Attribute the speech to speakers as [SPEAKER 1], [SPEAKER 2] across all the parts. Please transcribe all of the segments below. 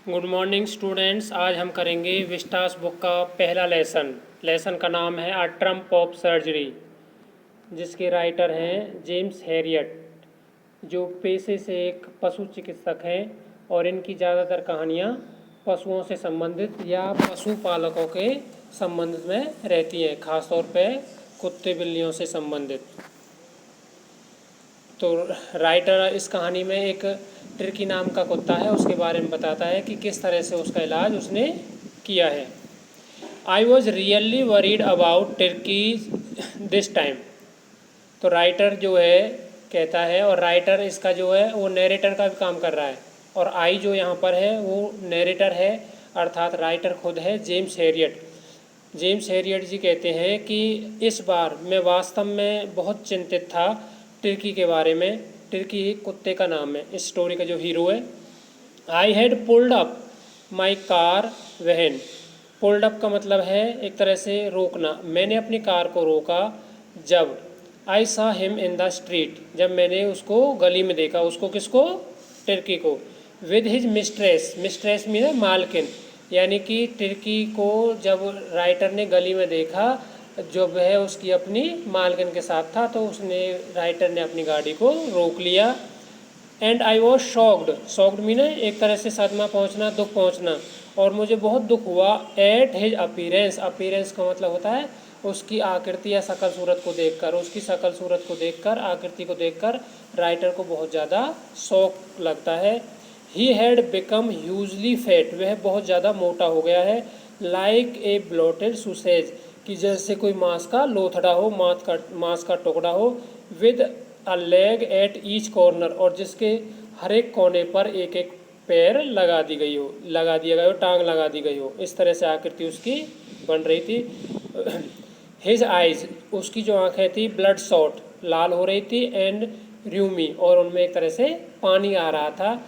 [SPEAKER 1] Good morning students. आज हम करेंगे विस्टास बुक का पहला लेसन का नाम है अ ट्रम्प ऑफ सर्जरी, जिसके राइटर हैं जेम्स हैरियट, जो पेशे से एक पशु चिकित्सक हैं और इनकी ज़्यादातर कहानियाँ पशुओं से संबंधित या पशुपालकों के संबंध में रहती हैं, ख़ासतौर पे कुत्ते बिल्लियों से संबंधित। तो राइटर इस कहानी में एक टर्की नाम का कुत्ता है, उसके बारे में बताता है कि किस तरह से उसका इलाज उसने किया है। I was really worried about Turkey this time. तो राइटर जो है कहता है, और राइटर इसका जो है वो नैरेटर का भी काम कर रहा है, और आई जो यहाँ पर है वो नैरेटर है, अर्थात राइटर खुद है जेम्स हैरियट। जेम्स हैरियट जी कहते हैं कि इस बार मैं वास्तव में बहुत चिंतित था टर्की के बारे में। टर्की एक कुत्ते का नाम है, इस स्टोरी का जो हीरो है। I had pulled up my car वहन। पुल्ड अप का मतलब है एक तरह से रोकना। मैंने अपनी कार को रोका जब आई सा हिम इन द स्ट्रीट, जब मैंने उसको गली में देखा। उसको किसको? टर्की को। With his mistress, mistress mean मालकिन, यानी कि टर्की को जब राइटर ने गली में देखा, जो वह उसकी अपनी मालकिन के साथ था, तो राइटर ने अपनी गाड़ी को रोक लिया। And I was shocked mean एक तरह से सदमा पहुंचना, दुख पहुंचना, और मुझे बहुत दुख हुआ एट हिज अपीरेंस। अपीरेंस का मतलब होता है उसकी आकृति या शकल सूरत को देखकर। उसकी शकल सूरत को देखकर, आकृति को देखकर राइटर को बहुत ज़्यादा शौक लगता है। He had become hugely fat, वह बहुत ज़्यादा मोटा हो गया है। लाइक ए ब्लोटेड सुसेज, कि जैसे कोई मांस का लोथड़ा हो, मांस का टुकड़ा हो। With a leg at each corner, और जिसके हर एक कोने पर एक एक पैर लगा दिया गया हो, टांग लगा दी गई हो। इस तरह से आकृति उसकी बन रही थी। हिज आइज, उसकी जो आंखें थी ब्लड शॉट, लाल हो रही थी। एंड र्यूमी, और उनमें एक तरह से पानी आ रहा था।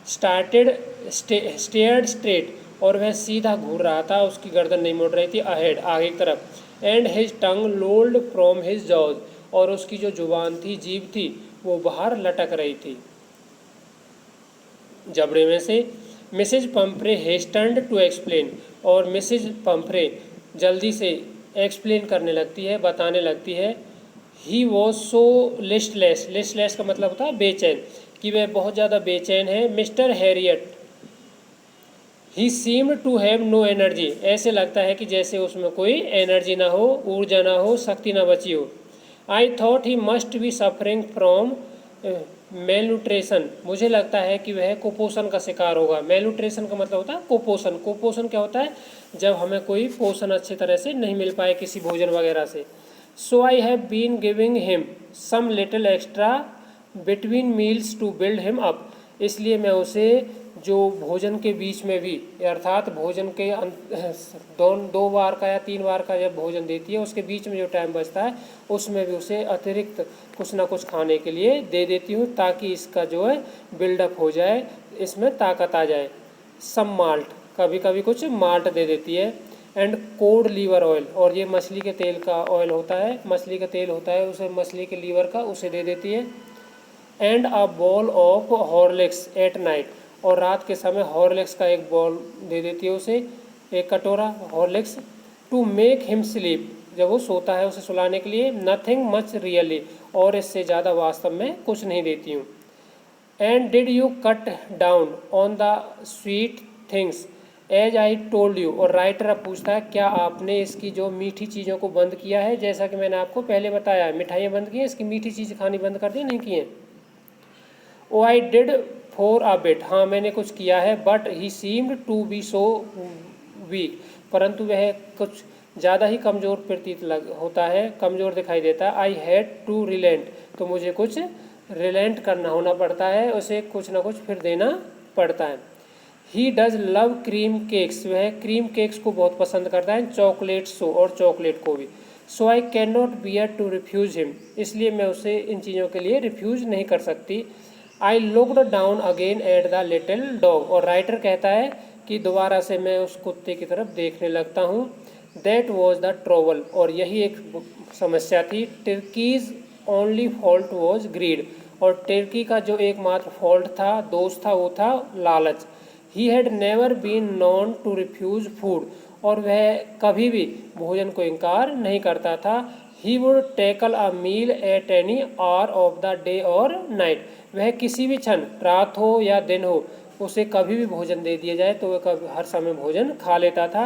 [SPEAKER 1] स्टेयर्ड स्ट्रेट, और वह सीधा घूर रहा था, उसकी गर्दन नहीं मुड़ रही थी। अहेड, आगे की तरफ। And his tongue lolled from his jaws, और उसकी जो जुबान थी, जीभ थी, वो बाहर लटक रही थी जबड़े में से। मिसेज पंफ्रे हेस्टन्ड टू एक्सप्लेन, और मिसेज पंफ्रे जल्दी से एक्सप्लेन करने लगती है, बताने लगती है। He was so listless, listless का मतलब होता है बेचैन, कि वह बहुत ज़्यादा बेचैन है। Mister Harriet, he seemed to have no energy, ऐसे लगता है कि जैसे उसमें कोई एनर्जी ना हो, ऊर्जा ना हो, शक्ति ना बची हो। I thought he must be suffering from mail nutrition, मुझे लगता है कि वह कुपोषण का शिकार होगा। मेल न्यूट्रिशन का मतलब होता है कुपोषण। कुपोषण क्या होता है? जब हमें कोई पोषण अच्छी तरह से नहीं मिल पाए किसी भोजन वगैरह से। So I have been giving him some little extra between meals to build him up, इसलिए मैं उसे जो भोजन के बीच में भी, अर्थात भोजन के दो बार का या 3 बार का जब भोजन देती है, उसके बीच में जो टाइम बचता है उसमें भी उसे अतिरिक्त कुछ ना कुछ खाने के लिए दे देती हूँ, ताकि इसका जो है बिल्डअप हो जाए, इसमें ताकत आ जाए। सम माल्ट, कभी कभी कुछ माल्ट दे देती है। एंड कोड लीवर ऑयल, और ये मछली के तेल का ऑयल होता है, मछली का तेल होता है, उसे मछली के लीवर का उसे दे देती है। And a ball of Horlicks eight night, और रात के समय हॉर्लिक्स का एक बॉल दे देती है उसे, एक कटोरा Horlicks. To make him sleep, जब वो सोता है उसे सुलाने के लिए। नथिंग मच रियली, और इससे ज़्यादा वास्तव में कुछ नहीं देती हूँ। And did you cut down on the sweet things as I told you, और राइटर अब पूछता है क्या आपने इसकी जो मीठी चीज़ों को बंद किया है, जैसा कि मैंने आपको पहले बताया, मिठाइयाँ बंद की हैं, इसकी मीठी चीज़ खानी बंद कर दी, नहीं की हैं। Oh I did for a bit, हाँ मैंने कुछ किया है। But he seemed to be so weak, परंतु वह कुछ ज़्यादा ही कमज़ोर प्रतीत होता है, कमज़ोर दिखाई देता है। आई हैड टू रिलेंट, तो मुझे कुछ रिलेंट करना होना पड़ता है, उसे कुछ ना कुछ फिर देना पड़ता है। He does love cream cakes, वह क्रीम केक्स को बहुत पसंद करता है। चॉकलेट्स, और चॉकलेट को भी। So I can not bear to refuse him, इसलिए मैं उसे इन चीज़ों के लिए रिफ्यूज़ नहीं कर सकती। I looked down again at the little dog, और राइटर कहता है कि दोबारा से मैं उस कुत्ते की तरफ देखने लगता हूँ। दैट वॉज द ट्रबल, और यही एक समस्या थी। Turkey's only fault was greed, और टर्की का जो एकमात्र फॉल्ट था, दोष था, वो था लालच। He had never been known to refuse food, और वह कभी भी भोजन को इनकार नहीं करता था। He would tackle a meal at any hour of the day और नाइट, वह किसी भी क्षण, रात हो या दिन हो, उसे कभी भी भोजन दे दिया जाए तो वह कभी हर समय भोजन खा लेता था।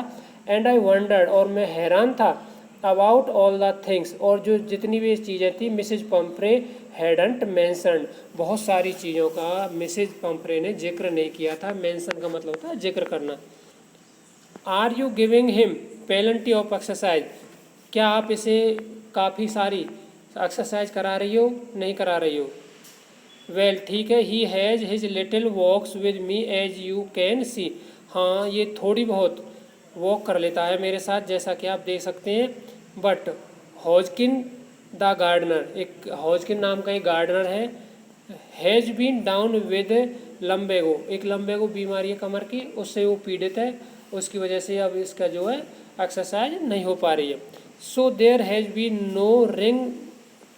[SPEAKER 1] एंड आई वंडर्ड, और मैं हैरान था, अबाउट ऑल द थिंग्स, और जो जितनी भी चीज़ें थी मिसेज पंफ्रे हैडंट मैंसन्ड, बहुत सारी चीज़ों का मिसेज पंफ्रे ने जिक्र नहीं किया था। मैंसन का मतलब होता है जिक्र करना। Are you giving him plenty of exercise, क्या आप इसे काफ़ी सारी एक्सरसाइज करा रही हो, नहीं करा रही हो? वेल ठीक है, he has his little walks with me as you can see, हाँ ये थोड़ी बहुत वॉक कर लेता है मेरे साथ, जैसा कि आप देख सकते हैं। बट हॉजकिन द गार्डनर, एक हॉजकिन नाम का एक गार्डनर है, has been down with lumbago, एक लम्बेगो बीमारी है कमर की, उससे वो पीड़ित है, उसकी वजह से अब इसका जो है एक्सरसाइज नहीं हो पा रही है। So there has been no ring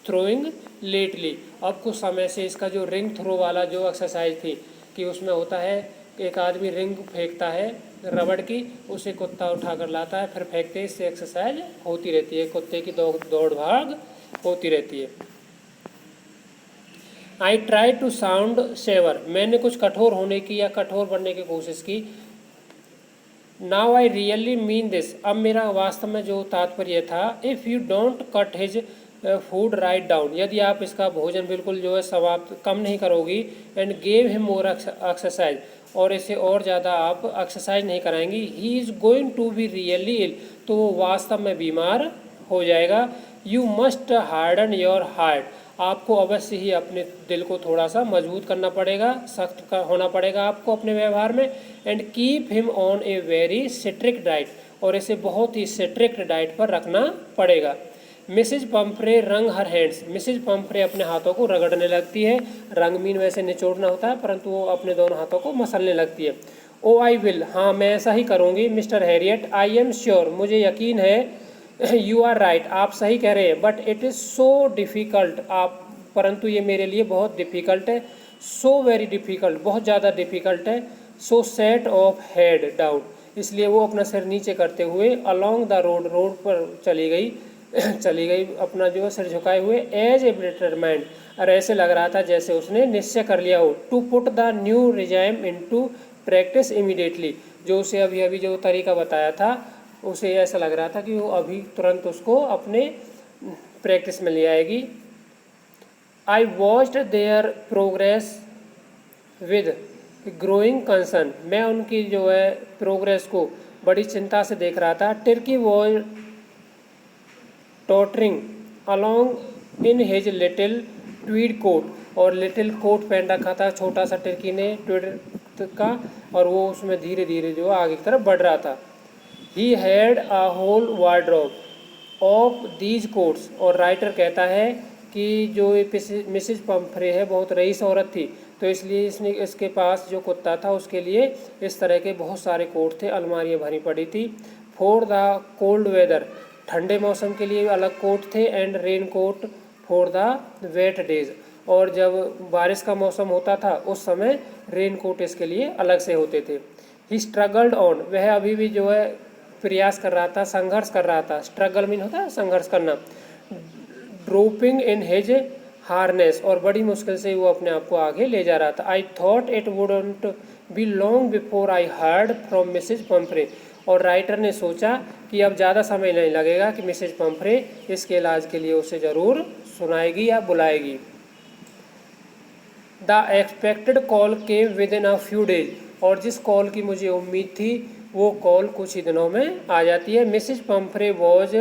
[SPEAKER 1] throwing lately, अब कुछ समय से इसका जो रिंग थ्रो वाला जो एक्सरसाइज थी कि उसमें होता है एक आदमी रिंग फेंकता है रबड़ की, उसे कुत्ता उठा कर लाता है, फिर फेंकते, इससे एक्सरसाइज होती रहती है, कुत्ते की दौड़ भाग होती रहती है। I try to sound severe, मैंने कुछ कठोर होने की या कठोर बनने की कोशिश की। Now I really mean this, अब मेरा वास्तव में जो तात्पर्य था, if you don't cut his food write down, यदि आप इसका भोजन बिल्कुल जो है समाप्त कम नहीं करोगी, and gave him more exercise, और इसे और ज़्यादा आप एक्सरसाइज नहीं कराएंगी, he is going to be really ill, तो वो वास्तव में बीमार हो जाएगा। You must harden your heart, आपको अवश्य ही अपने दिल को थोड़ा सा मजबूत करना पड़ेगा, सख्त होना पड़ेगा आपको अपने व्यवहार में। And keep him on a very strict diet, और इसे बहुत ही स्ट्रिक्ट डाइट पर रखना पड़ेगा। मिसेज पंफ्रे रंग हर हैंड्स, मिसेज पंफ्रे अपने हाथों को रगड़ने लगती है, रंग मीन वैसे निचोड़ना होता है, परंतु वो अपने दोनों हाथों को मसलने लगती है। ओ आई विल, हाँ मैं ऐसा ही करूँगी mister Harriet, I am sure, मुझे यकीन है, यू आर राइट, आप सही कह रहे हैं, but it is so difficult, आप, परंतु ये मेरे लिए बहुत डिफ़िकल्ट है, सो वेरी डिफ़िकल्ट, बहुत ज़्यादा डिफ़िकल्ट है, सो सेट ऑफ हेड डाउन, इसलिए वो अपना सिर नीचे करते हुए अलॉन्ग द रोड, रोड पर चली गई अपना जो है सिर झुकाए हुए, एज ए डिटरमाइंड, और ऐसे लग रहा था जैसे उसने निश्चय कर लिया हो, to put the new regime into practice immediately, जो उसे अभी अभी जो तरीका बताया था, उसे ऐसा लग रहा था कि वो अभी तुरंत उसको अपने प्रैक्टिस में ले आएगी। I watched there progress with growing concern, मैं उनकी जो है प्रोग्रेस को बड़ी चिंता से देख रहा था। Turkey was tottering along in his little tweed coat, और लिटिल कोट पहन रखा था छोटा सा टर्की ने ट्वीड का, और वो उसमें धीरे धीरे जो आगे की तरफ बढ़ रहा था। He had a whole wardrobe of these coats, और राइटर कहता है कि जो मिसेज पंफ्रे है बहुत रईस औरत थी, तो इसलिए इसके पास जो कुत्ता था उसके लिए इस तरह के बहुत सारे कोट थे, अलमारियाँ भरी पड़ी थी। फॉर द कोल्ड वेदर, ठंडे मौसम के लिए अलग कोट थे, and raincoat for the wet days, और जब बारिश का मौसम होता था उस समय रेन कोट इसके लिए अलग से होते थे। ही स्ट्रगल्ड ऑन, वह अभी भी जो है प्रयास कर रहा था, संघर्ष कर रहा था, स्ट्रगल मीन होता है संघर्ष करना। ड्रोपिंग इन हिज हार्नेस, और बड़ी मुश्किल से वो अपने आप को आगे ले जा रहा था। I thought it wouldn't be long before I heard from Mrs Pumphrey, और राइटर ने सोचा कि अब ज़्यादा समय नहीं लगेगा कि मिसेज पंफ्रे इसके इलाज के लिए उसे ज़रूर सुनाएगी या बुलाएगी। The expected call came within a few days, और जिस कॉल की मुझे उम्मीद थी वो कॉल कुछ ही दिनों में आ जाती है। Mrs Pumphrey was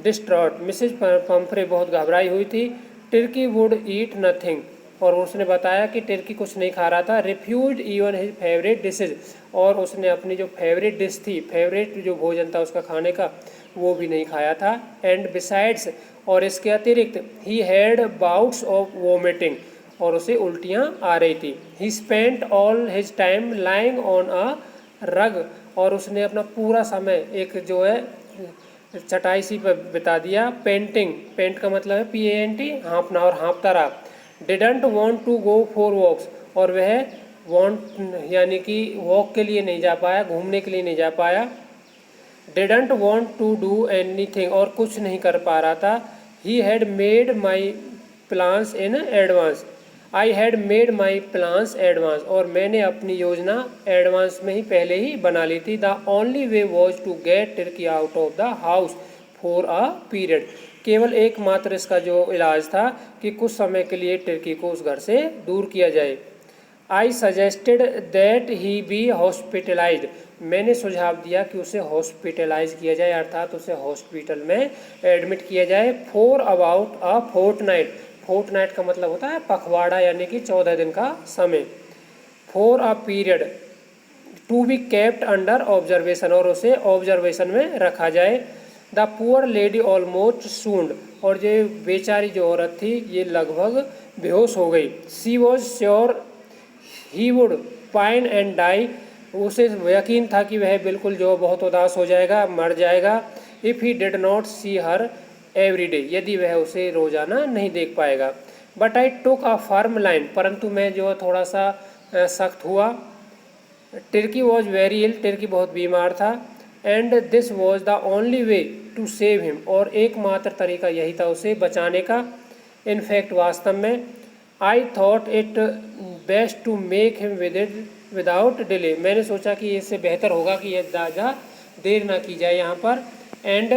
[SPEAKER 1] distraught, Mrs Pumphrey बहुत घबराई हुई थी। टर्की वुड ईट नथिंग, और उसने बताया कि टर्की कुछ नहीं खा रहा था। Refuse even his favourite dishes, और उसने अपनी जो फेवरेट डिश थी, फेवरेट जो भोजन था उसका खाने का, वो भी नहीं खाया था। एंड बिसाइड्स, और इसके अतिरिक्त, he had bouts of vomiting, और उसे उल्टियाँ आ रही थी। ही spent all his time lying on a रग, और उसने अपना पूरा समय एक जो है चटाई सी पर बिता दिया। पेंटिंग, पेंट का मतलब है PANT, हाँफना और हाँफता रहा। Didn't want to go for walks, और वह वॉन्ट यानी कि वॉक के लिए नहीं जा पाया, घूमने के लिए नहीं जा पाया। Didn't want to do anything, और कुछ नहीं कर पा रहा था। He had made my plans in advance, I had made my plans advance, और मैंने अपनी योजना एडवांस में ही पहले ही बना ली थी। The only way was to get Turkey out of the house for a period, केवल एकमात्र इसका जो इलाज था कि कुछ समय के लिए टर्की को उस घर से दूर किया जाए। I suggested that he be hospitalised, मैंने सुझाव दिया कि उसे हॉस्पिटलाइज किया जाए, अर्थात उसे हॉस्पिटल में एडमिट किया जाए। For about a fortnight, fortnight का मतलब होता है पखवाड़ा यानी कि 14 दिन का समय। For a period to be kept under observation, और उसे ऑब्जर्वेशन में रखा जाए। द पुअर लेडी ऑलमोस्ट सूंड, और ये बेचारी जो औरत थी ये लगभग बेहोश हो गई। She was sure he would pine and die, उसे यकीन था कि वह बिल्कुल जो बहुत उदास हो जाएगा, मर जाएगा। If he did not see her every day, यदि वह उसे रोज़ाना नहीं देख पाएगा। But I took a firm line, परंतु मैं जो थोड़ा सा सख्त हुआ। Turkey was very ill, Turkey बहुत बीमार था। And this was the only way to save him, और एकमात्र तरीका यही था उसे बचाने का। इनफैक्ट वास्तव में I thought it best to make him without delay, मैंने सोचा कि इससे बेहतर होगा कि यह ज़्यादा देर ना की जाए यहाँ पर। एंड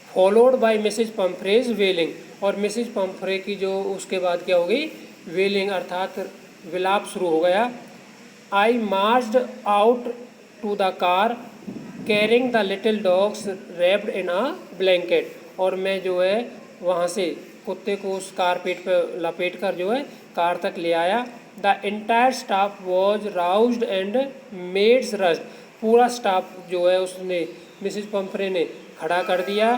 [SPEAKER 1] फॉलोड बाय मिसेज पम्फ्रेज वेलिंग, और मिसेज पम्फ्रे की जो उसके बाद क्या हो गई, वेलिंग अर्थात विलाप शुरू हो गया। I marched out to the car carrying the little dogs wrapped in a blanket, और मैं जो है वहाँ से कुत्ते को उस कारपेट पर लपेट कर जो है कार तक ले आया। The entire staff was roused and maids rushed, पूरा स्टाफ जो है उसने मिसेज पम्फ्रे ने खड़ा कर दिया।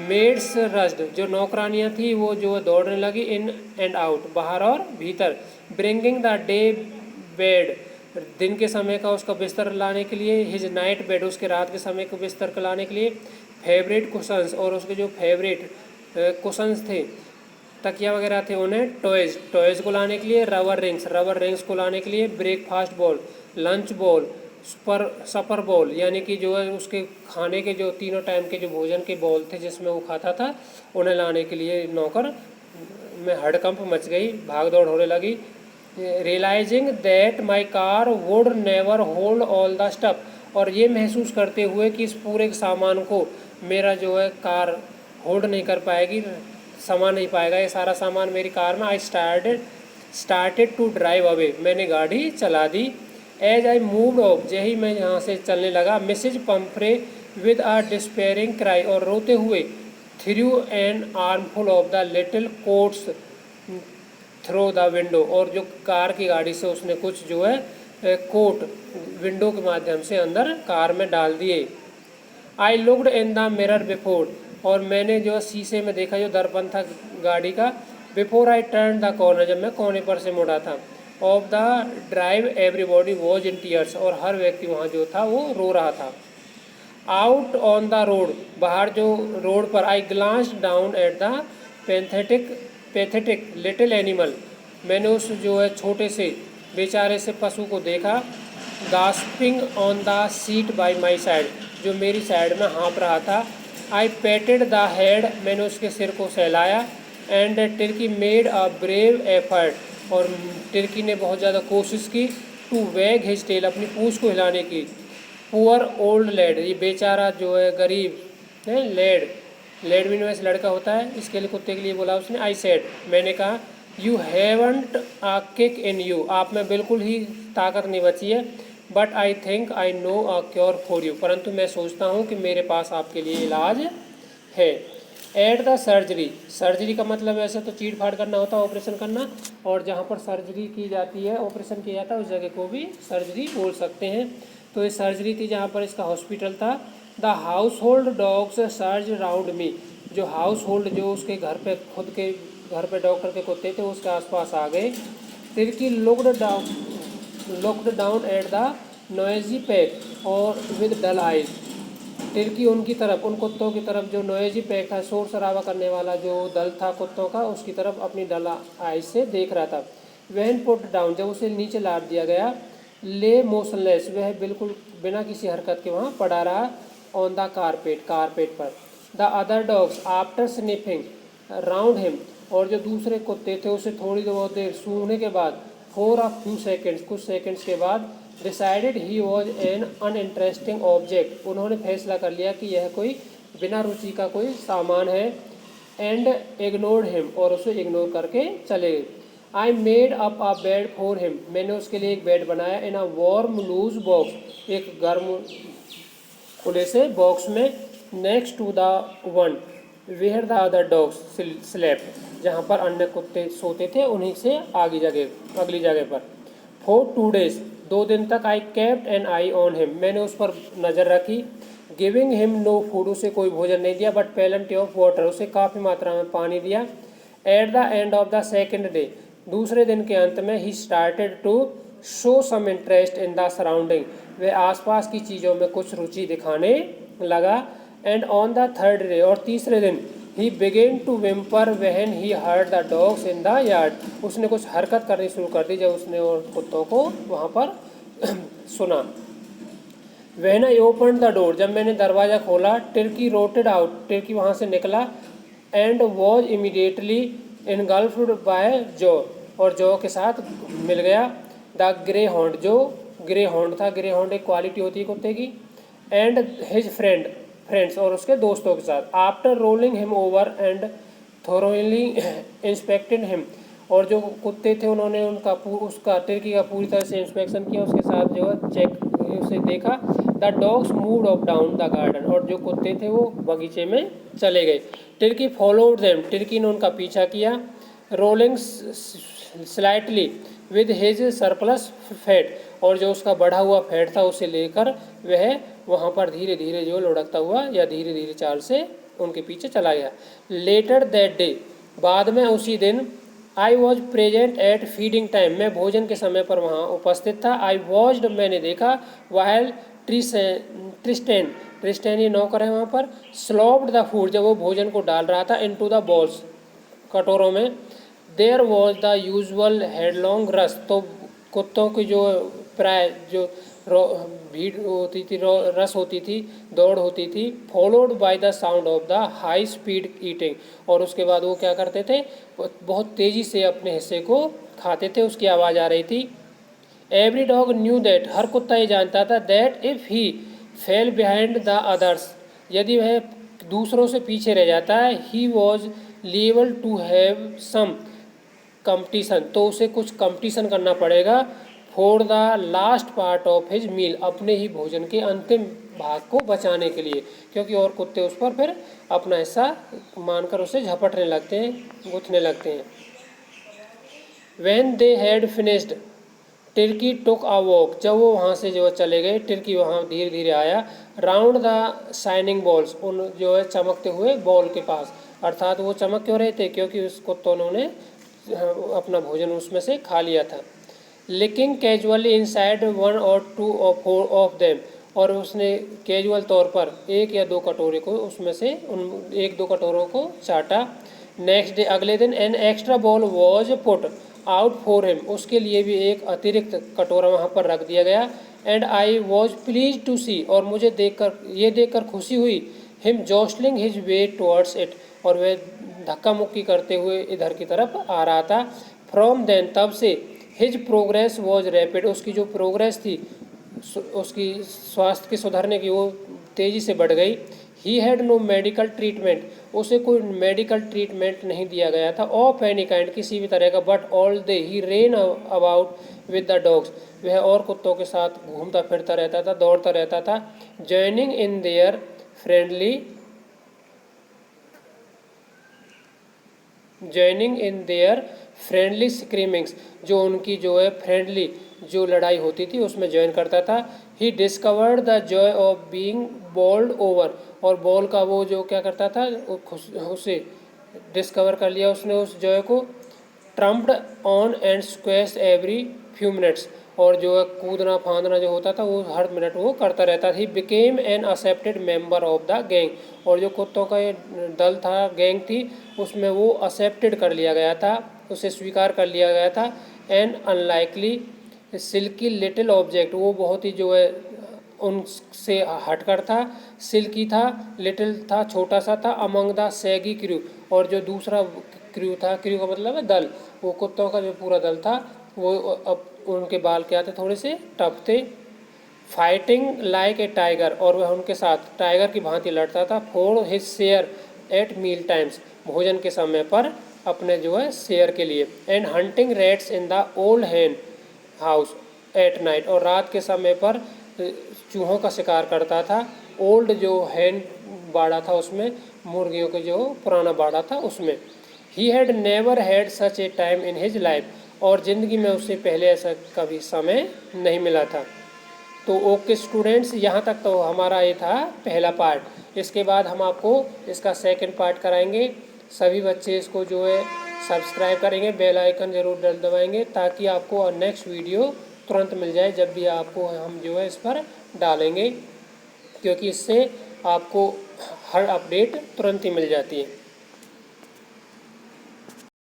[SPEAKER 1] मेड्स रश्ड, जो नौकरानियाँ थी वो जो दौड़ने लगी इन एंड आउट, बाहर और भीतर। ब्रिंगिंग द डे बेड, दिन के समय का उसका बिस्तर लाने के लिए। हिज नाइट बेड, उसके रात के समय के बिस्तर को लाने के लिए। फेवरेट कुशंस, और उसके जो फेवरेट कुशंस थे, तकिया वगैरह थे, उन्हें टॉयज़ को लाने के लिए। रबर रिंग्स को लाने के लिए। ब्रेकफास्ट बॉल, लंच बॉल, सपर बॉल, यानी कि जो है उसके खाने के जो तीनों टाइम के जो भोजन के बॉल थे जिसमें वो खाता था, उन्हें लाने के लिए नौकर में हड़कंप मच गई, भाग दौड़ होने लगी। Realising that my car would never hold all the stuff, और ये महसूस करते हुए कि इस पूरे सामान को मेरा जो है कार होल्ड नहीं कर पाएगी, सामान नहीं पाएगा ये सारा सामान मेरी कार में। I started to drive away, मैंने गाड़ी चला दी। एज आई मूव्ड ऑफ, यही मैं यहाँ से चलने लगा। Mrs Pumphrey with a despairing cry, और रोते हुए threw an armful of the little coats through the window, और जो कार की गाड़ी से उसने कुछ जो है कोट विंडो के माध्यम से अंदर कार में डाल दिए। I looked in the mirror before, और मैंने जो शीशे में देखा, जो दर्पण था गाड़ी का। Before I turn the corner, जब मैं कोने पर से मुड़ा था। Of the drive everybody was in tears, और हर व्यक्ति वहाँ जो था वो रो रहा था। आउट ऑन द रोड, बाहर जो रोड पर। I glanced down at the pathetic little animal, मैंने उस जो है छोटे से बेचारे से पशु को देखा। Gasping on the seat by my side, जो मेरी साइड में हाँप रहा था। आई पेटेड द हेड, मैंने उसके सिर को सहलाया। And Turkey made a brave effort, और टर्की ने बहुत ज़्यादा कोशिश की। टू वैग हिज टेल, अपनी पूँछ को हिलाने की। पुअर ओल्ड लेड, ये बेचारा जो है गरीब है। लेड भी वैसे लड़का होता है, इसके लिए कुत्ते के लिए बोला उसने। आई सेड, मैंने कहा। You haven't a kick in you, आप में बिल्कुल ही ताकत नहीं बची है। But I think I know a cure for you, परंतु मैं सोचता हूँ कि मेरे पास आपके लिए इलाज है। एट द सर्जरी का मतलब वैसे तो चीड़ फाड़ करना होता है, ऑपरेशन करना, और जहाँ पर सर्जरी की जाती है, ऑपरेशन किया जाता है, उस जगह को भी सर्जरी बोल सकते हैं। तो ये सर्जरी थी जहाँ पर इसका हॉस्पिटल था। The household dogs surge round me, जो हाउस होल्ड जो उसके घर पे खुद के घर पे डॉक्टर के कुत्ते थे उसके आसपास आ गए। Tirkey looked down at the noisy pack और विद डल आइज, तिरकी उनकी तरफ, उन कुत्तों की तरफ जो नॉइजी पैक था, शोर शराबा करने वाला जो दल था कुत्तों का, उसकी तरफ अपनी डल आइज से देख रहा था। वहन पुट डाउन, जब उसे नीचे लाद दिया गया, ले मोशनलेस, वह बिल्कुल बिना किसी हरकत के वहाँ पड़ा रहा, ऑन द कारपेट पर। The other dogs after sniffing round him, और जो दूसरे कुत्ते थे उसे थोड़ी बहुत देर सूंघने के बाद, फॉर अ फ्यू सेकेंड्स, कुछ सेकेंड्स के बाद, decided he was an uninteresting object, उन्होंने फैसला कर लिया कि यह कोई बिना रुचि का कोई सामान है, एंड इग्नोर्ड हिम, और उसे इग्नोर करके चले गए। I made up a bed for him, मैंने उसके लिए एक बेड बनाया, in a warm loose box, एक गर्म खुले से बॉक्स में, next to the one where the other dogs slept, जहाँ पर अन्य कुत्ते सोते थे उन्हीं से अगली जगह पर। फॉर 2 days, 2 दिन तक, I kept an eye on him, मैंने उस पर नज़र रखी, गिविंग हिम नो फूड, उसे कोई भोजन नहीं दिया, बट पेलेंटी ऑफ वाटर, उसे काफ़ी मात्रा में पानी दिया। At the end of the second day, दूसरे दिन के अंत में, he started to show some interest in the surrounding, वह आसपास की चीज़ों में कुछ रुचि दिखाने लगा। And on the third day, और तीसरे दिन, he began to whimper when he heard the dogs in the yard, उसने कुछ हरकत करनी शुरू कर दी जब उसने और कुत्तों को वहाँ पर सुना। When I open the door, जब मैंने दरवाज़ा खोला, टिर्की रोटेड आउट, टिर्की वहाँ से निकला, and was immediately engulfed by Joe, और जॉ के साथ मिल गया। द ग्रे हॉन्ड, जो ग्रे हॉन्ड था, ग्रे हॉन्ड एक क्वालिटी होती है कुत्ते की, एंड हिज फ्रेंड्स, और उसके दोस्तों के साथ। After rolling him over and thoroughly inspected him, और जो कुत्ते थे उन्होंने उसका टिर्की का पूरी तरह से इंस्पेक्शन किया, उसके साथ जो है चेक उसे देखा। The dogs moved up down the garden, और जो कुत्ते थे वो बगीचे में चले गए। टिर्की फॉलोड देम, टिर्की ने उनका पीछा किया। Rolling slightly with his surplus fat, और जो उसका बढ़ा हुआ फैट था उसे लेकर वह वहाँ पर धीरे धीरे जो लुढ़कता हुआ या धीरे धीरे चाल से उनके पीछे चला गया। लेटर दैट डे, बाद में उसी दिन, I was present at feeding time, मैं भोजन के समय पर वहाँ उपस्थित था। आई वॉज्ड, मैंने देखा, वाइल ट्रिस्टेन ये नौकर है वहाँ पर, स्लॉप्ड द फूड, जब वो भोजन को डाल रहा था, इनटू द बॉल्स, कटोरों में। देयर वॉज द यूजुअल हेडलॉन्ग रस, तो कुत्तों की जो प्राय जो भीड़ होती थी, रस होती थी, दौड़ होती थी, followed by the sound of the high speed eating, और उसके बाद वो क्या करते थे, बहुत तेज़ी से अपने हिस्से को खाते थे, उसकी आवाज़ आ रही थी। एवरी डॉग न्यू दैट, हर कुत्ता ये जानता था, that if he fell behind the others, यदि वह दूसरों से पीछे रह जाता है, he was liable to have some competition, तो उसे कुछ कंपटीशन करना पड़ेगा। For the last part of his meal, अपने ही भोजन के अंतिम भाग को बचाने के लिए, क्योंकि और कुत्ते उस पर फिर अपना हिस्सा मानकर उसे झपटने लगते हैं, गुथने लगते हैं। When they had finished, Tirkey took a walk, जब वो वहाँ से जो चले गए, टिर्की वहाँ धीरे धीरे आया। राउंड द शाइनिंग बॉल्स, उन जो है चमकते हुए बॉल के पास, अर्थात वो चमक क्यों रहे थे, क्योंकि उस कुत्तों ने अपना भोजन उसमें से खा लिया था। Licking casually inside 1 or 2 or 4 of them, और उसने कैजुअल तौर पर 1 या 2 कटोरे को उसमें से उन 1-2 कटोरों को चाटा। नेक्स्ट डे, अगले दिन, an extra ball was put out for him, उसके लिए भी एक अतिरिक्त कटोरा वहाँ पर रख दिया गया। And I was pleased to see, और मुझे देखकर खुशी हुई, him jostling his way towards it, और वह धक्का मुक्की करते हुए इधर की तरफ आ रहा था। फ्रॉम देन, तब से, हिज प्रोग्रेस वॉज रैपिड, उसकी जो प्रोग्रेस थी, उसकी स्वास्थ्य के सुधरने की, वो तेज़ी से बढ़ गई। He had no medical treatment, उसे कोई मेडिकल ट्रीटमेंट नहीं दिया गया था, ऑफ एनी काइंड, किसी भी तरह का। But all day he rain about with the dogs, वह और कुत्तों के साथ घूमता फिरता रहता था, दौड़ता रहता था। जॉइनिंग इन देयर फ्रेंडली स्क्रीमिंग्स, जो उनकी जो है फ्रेंडली जो लड़ाई होती थी उसमें ज्वाइन करता था। He discovered the joy of being bowled over, और बॉल का वो जो क्या करता था, उसे डिस्कवर कर लिया उसने उस जॉय को। Trumped on and squash every few minutes, और जो है कूदना फांदना जो होता था वो हर मिनट वो करता रहता था। He became an accepted member of the gang, और जो कुत्तों का ये दल था, गैंग थी, उसमें वो एक्सेप्टेड कर लिया गया था, उसे स्वीकार कर लिया गया था। An unlikely silky little object, वो बहुत ही जो है उनसे हटकर था, सिल्की था, लिटिल था, छोटा सा था, अमंग द सैगी क्रू, और जो दूसरा क्रू था, क्रू का मतलब है दल, वो कुत्तों का जो पूरा दल था वो अब उनके बाल क्या थे, थोड़े से टफ थे। फाइटिंग लाइक ए टाइगर, और वह उनके साथ टाइगर की भांति लड़ता था। For his share at meal times, भोजन के समय पर अपने जो है शेयर के लिए। And hunting rats in the old hen house at night, और रात के समय पर चूहों का शिकार करता था। ओल्ड जो हैन बाड़ा था उसमें, मुर्गियों के जो पुराना बाड़ा था उसमें। ही had never had such A time in his life, और ज़िंदगी में उससे पहले ऐसा कभी समय नहीं मिला था। तो ओके स्टूडेंट्स, यहाँ तक तो हमारा ये था पहला पार्ट। इसके बाद हम आपको इसका सेकंड पार्ट कराएंगे। सभी बच्चे इसको जो है सब्सक्राइब करेंगे, बेल आइकन ज़रूर दबाएंगे ताकि आपको नेक्स्ट वीडियो तुरंत मिल जाए जब भी आपको हम जो है इस पर डालेंगे, क्योंकि इससे आपको हर अपडेट तुरंत ही मिल जाती है।